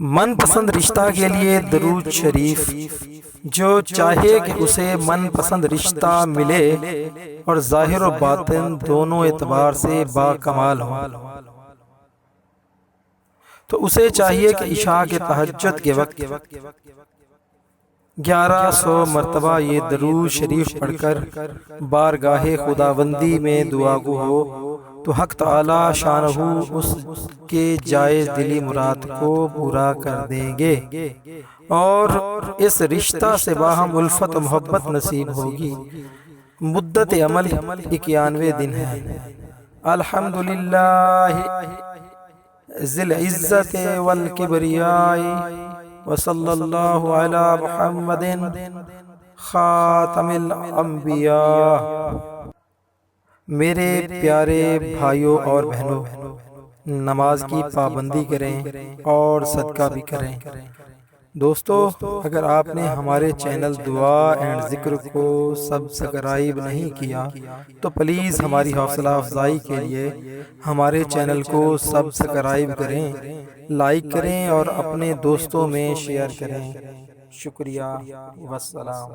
من پسند رشتہ کے لیے درود شریف۔ جو چاہے کہ اسے من پسند رشتہ ملے اور ظاہر و باطن دونوں اعتبار سے با کمال ہو، تو اسے چاہیے کہ عشاء کے تہجد کے وقت 1100 مرتبہ یہ درود شریف پڑھ کر بارگاہ خداوندی میں دعا گو ہو، تو حق تعالی شانہ اس کے جائز دلی مراد کو پورا کر دیں گے اور اس رشتہ سے باہم الفت و محبت نصیب ہوگی۔ مدت عمل 91 دن ہے۔ الحمدللہ ذی العزت والکبریاء وصلی اللہ علی محمد خاتم الانبیاء۔ میرے پیارے بھائیوں اور بہنوں، نماز کی پابندی کریں اور صدقہ بھی کریں۔ دوستو، اگر آپ نے ہمارے چینل دعا اینڈ ذکر کو سبسکرائب نہیں کیا تو پلیز ہماری حوصلہ افزائی کے لیے ہمارے چینل کو سبسکرائب کریں، لائک کریں اور اپنے دوستوں میں شیئر کریں۔ شکریہ، والسلام۔